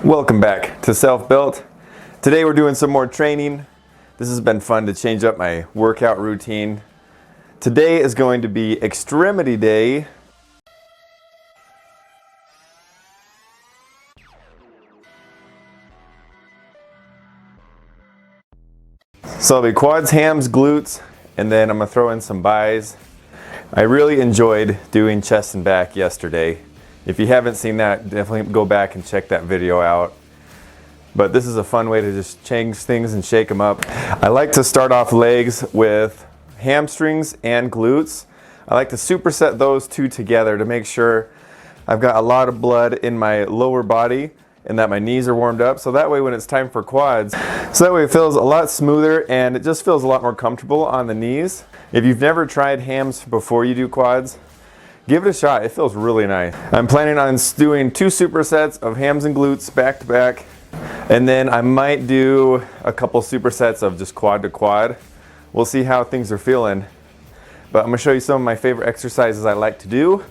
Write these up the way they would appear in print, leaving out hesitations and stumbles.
Welcome back to Self-Built. Today we're doing some more training. This has been fun to change up my workout routine. Today is going to be extremity day. So it'll be quads, hams, glutes, and then I'm gonna throw in some buys. I really enjoyed doing chest and back yesterday. If you haven't seen that, definitely go back and check that video out. But this is a fun way to just change things and shake them up. I like to start off legs with hamstrings and glutes. I like to superset those two together to make sure I've got a lot of blood in my lower body and that my knees are warmed up. So that way when it's time for quads, so that way it feels a lot smoother and it just feels a lot more comfortable on the knees. If you've never tried hams before you do quads, give it a shot. It feels really nice. I'm planning on doing 2 supersets of hams and glutes back to back. And then I might do a couple supersets of just quad to quad. We'll see how things are feeling. But I'm gonna show you some of my favorite exercises I like to do.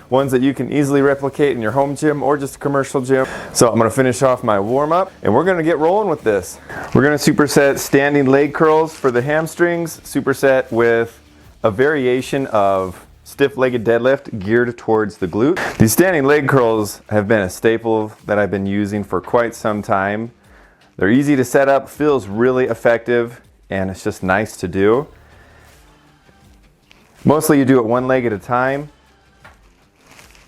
Ones that you can easily replicate in your home gym or just a commercial gym. So I'm gonna finish off my warm up and we're gonna get rolling with this. We're gonna superset standing leg curls for the hamstrings, superset with a variation of stiff-legged deadlift geared towards the glute. These standing leg curls have been a staple that I've been using for quite some time. They're easy to set up, feels really effective, and it's just nice to do. Mostly you do it one leg at a time,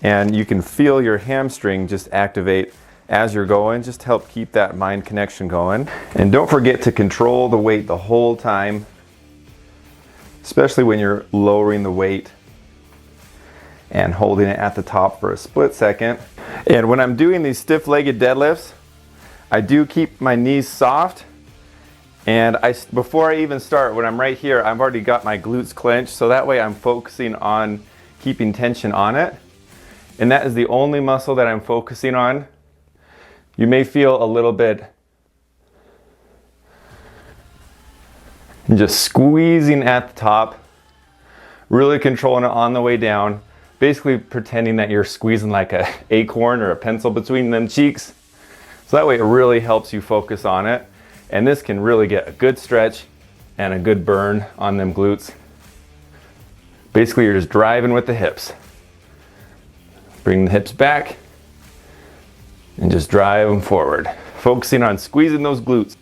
and you can feel your hamstring just activate as you're going, just to help keep that mind connection going. And don't forget to control the weight the whole time, especially when you're lowering the weight and holding it at the top for a split second. And when I'm doing these stiff-legged deadlifts, I do keep my knees soft. And before I even start, when I'm right here, I've already got my glutes clenched, so that way I'm focusing on keeping tension on it. And that is the only muscle that I'm focusing on. You may feel a little bit just squeezing at the top, really controlling it on the way down. Basically pretending that you're squeezing like an acorn or a pencil between them cheeks. So that way it really helps you focus on it. And this can really get a good stretch and a good burn on them glutes. Basically you're just driving with the hips. Bring the hips back and just drive them forward. Focusing on squeezing those glutes.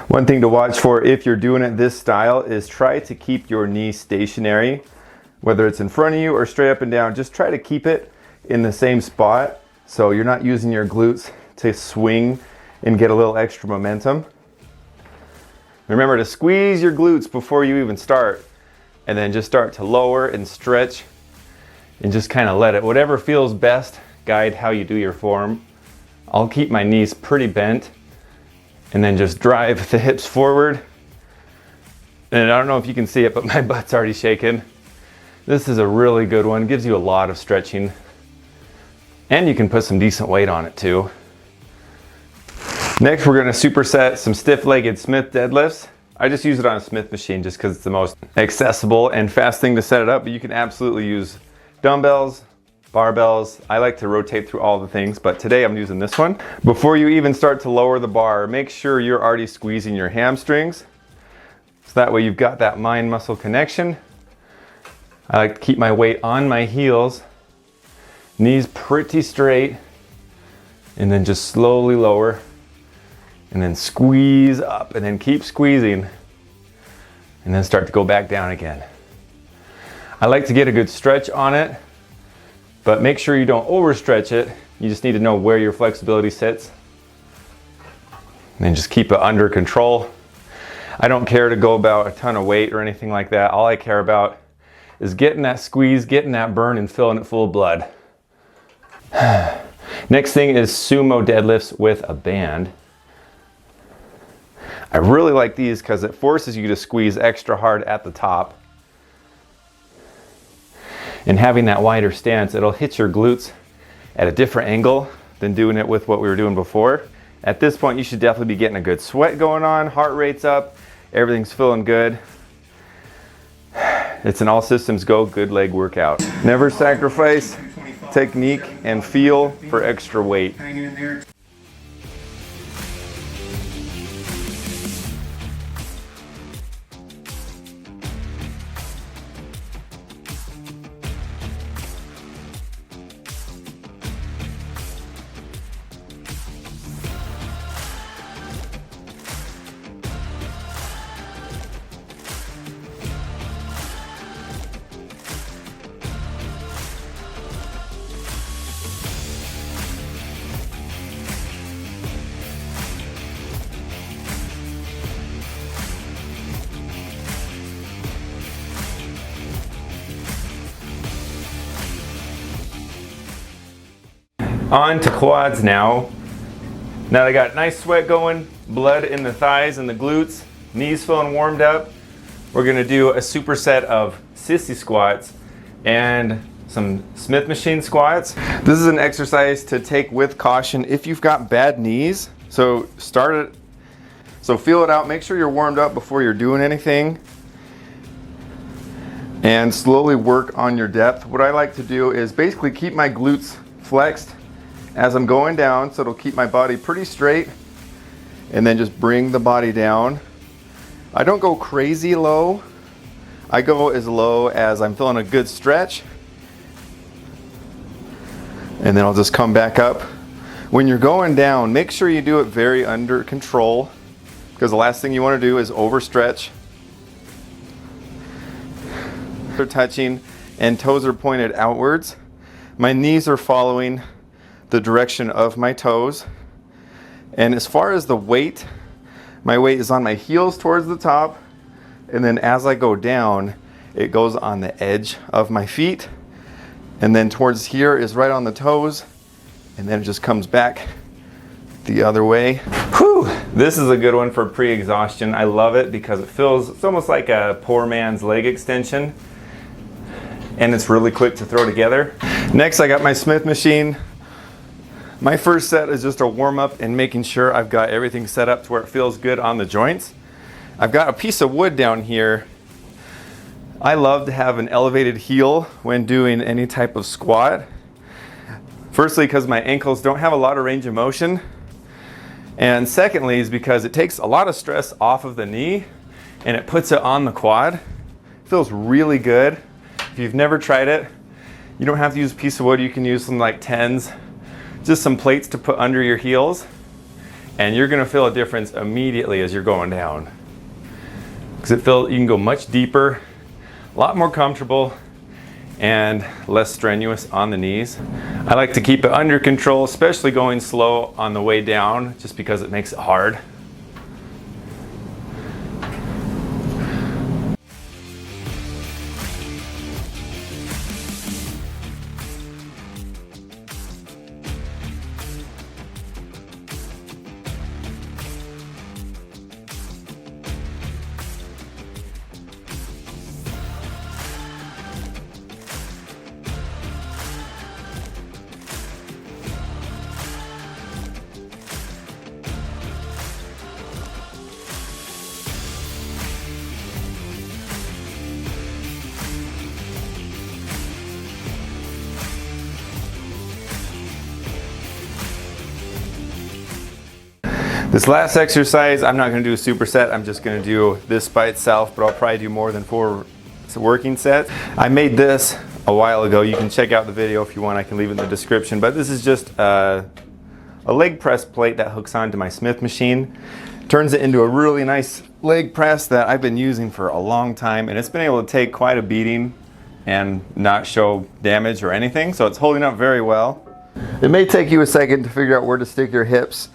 One thing to watch for if you're doing it this style is try to keep your knee stationary. Whether it's in front of you or straight up and down, just try to keep it in the same spot so you're not using your glutes to swing and get a little extra momentum. Remember to squeeze your glutes before you even start, and then just start to lower and stretch and just kind of let it, whatever feels best, guide how you do your form. I'll keep my knees pretty bent and then just drive the hips forward. And I don't know if you can see it, but my butt's already shaking. This is a really good one. It gives you a lot of stretching. And you can put some decent weight on it too. Next, we're gonna superset some stiff-legged Smith deadlifts. I just use it on a Smith machine just because it's the most accessible and fast thing to set it up, but you can absolutely use dumbbells, barbells. I like to rotate through all the things, but today I'm using this one. Before you even start to lower the bar, make sure you're already squeezing your hamstrings. So that way you've got that mind muscle connection. I like to keep my weight on my heels, knees pretty straight, and then just slowly lower, and then squeeze up, and then keep squeezing, and then start to go back down again. I like to get a good stretch on it, but make sure you don't overstretch it. You just need to know where your flexibility sits. And then just keep it under control. I don't care to go about a ton of weight or anything like that. All I care about is getting that squeeze, getting that burn, and filling it full of blood. Next thing is sumo deadlifts with a band. I really like these because it forces you to squeeze extra hard at the top. And having that wider stance, it'll hit your glutes at a different angle than doing it with what we were doing before. At this point, you should definitely be getting a good sweat going on, heart rate's up, everything's feeling good. It's an all systems go, good leg workout. Never sacrifice technique and feel for extra weight. On to quads now. Now I got nice sweat going, blood in the thighs and the glutes, knees feeling warmed up. We're gonna do a superset of sissy squats and some Smith machine squats. This is an exercise to take with caution if you've got bad knees. So feel it out, make sure you're warmed up before you're doing anything. And slowly work on your depth. What I like to do is basically keep my glutes flexed as I'm going down, so it'll keep my body pretty straight, and then just bring the body down. I don't go crazy low. I go as low as I'm feeling a good stretch, and then I'll just come back up. When you're going down, make sure you do it very under control, because the last thing you want to do is overstretch. They're touching and toes are pointed outwards. My knees are following the direction of my toes. And as far as the weight, my weight is on my heels towards the top, and then as I go down, it goes on the edge of my feet, and then towards here is right on the toes, and then it just comes back the other way. Whew! This is a good one for pre-exhaustion. I love it because it's almost like a poor man's leg extension, and it's really quick to throw together. Next, I got my Smith machine. My first set is just a warm up and making sure I've got everything set up to where it feels good on the joints. I've got a piece of wood down here. I love to have an elevated heel when doing any type of squat. Firstly, because my ankles don't have a lot of range of motion. And secondly is because it takes a lot of stress off of the knee and it puts it on the quad. It feels really good. If you've never tried it, you don't have to use a piece of wood. You can use some like 10s. Just some plates to put under your heels, and you're gonna feel a difference immediately as you're going down. Because you can go much deeper, a lot more comfortable, and less strenuous on the knees. I like to keep it under control, especially going slow on the way down, just because it makes it hard. This last exercise, I'm not going to do a superset. I'm just going to do this by itself, but I'll probably do more than 4 working sets. I made this a while ago. You can check out the video if you want. I can leave it in the description. But this is just a leg press plate that hooks onto my Smith machine. Turns it into a really nice leg press that I've been using for a long time, and it's been able to take quite a beating and not show damage or anything. So it's holding up very well. It may take you a second to figure out where to stick your hips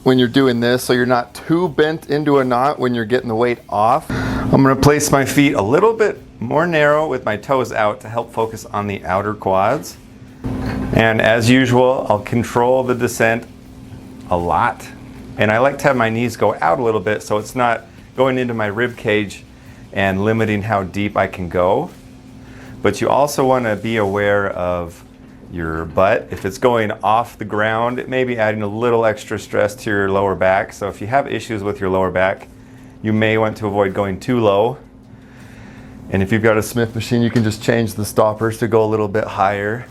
when you're doing this, so you're not too bent into a knot when you're getting the weight off. I'm gonna place my feet a little bit more narrow with my toes out to help focus on the outer quads. And as usual, I'll control the descent a lot. And I like to have my knees go out a little bit so it's not going into my rib cage and limiting how deep I can go. But you also wanna be aware of your butt. If it's going off the ground, it may be adding a little extra stress to your lower back. So if you have issues with your lower back, you may want to avoid going too low. And if you've got a Smith machine, you can just change the stoppers to go a little bit higher.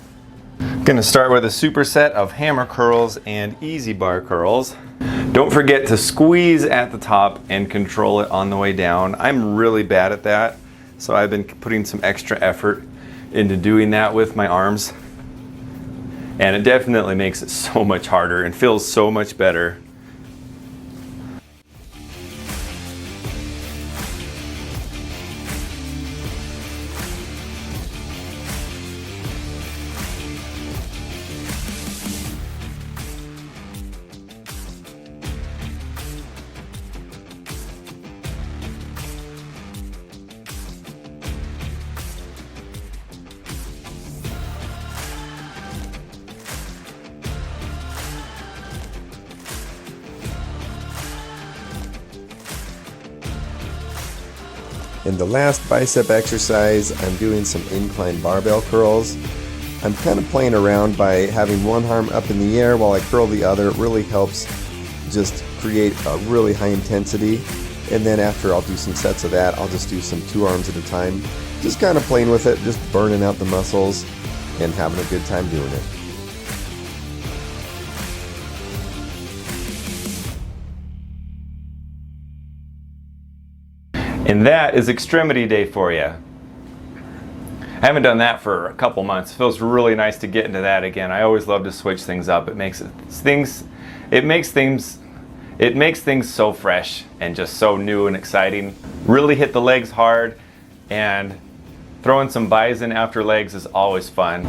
I'm gonna start with a superset of hammer curls and easy bar curls. Don't forget to squeeze at the top and control it on the way down. I'm really bad at that, so I've been putting some extra effort into doing that with my arms. And it definitely makes it so much harder and feels so much better. In the last bicep exercise, I'm doing some incline barbell curls. I'm kind of playing around by having one arm up in the air while I curl the other. It really helps just create a really high intensity. And then after I'll do some sets of that, I'll just do some 2 arms at a time. Just kind of playing with it, just burning out the muscles and having a good time doing it. And that is extremity day for you. I haven't done that for a couple months. It feels really nice to get into that again. I always love to switch things up. It makes things so fresh and just so new and exciting. Really hit the legs hard, and throwing some buys in after legs is always fun.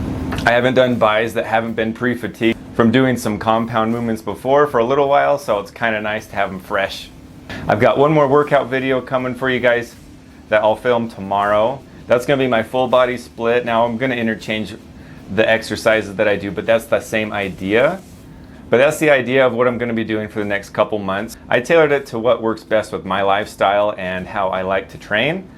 I haven't done buys that haven't been pre-fatigued from doing some compound movements before for a little while, so it's kind of nice to have them fresh. I've got one more workout video coming for you guys that I'll film tomorrow. That's going to be my full body split. Now I'm going to interchange the exercises that I do, but that's the same idea. But that's the idea of what I'm going to be doing for the next couple months. I tailored it to what works best with my lifestyle and how I like to train.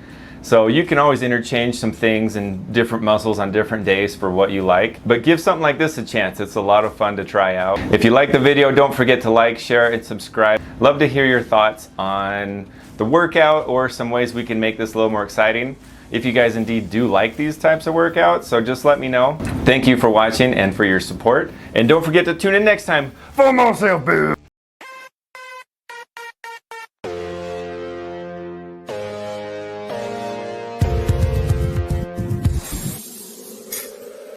So you can always interchange some things and different muscles on different days for what you like. But give something like this a chance. It's a lot of fun to try out. If you like the video, don't forget to like, share, and subscribe. Love to hear your thoughts on the workout or some ways we can make this a little more exciting. If you guys indeed do like these types of workouts, so just let me know. Thank you for watching and for your support. And don't forget to tune in next time for more self-boost.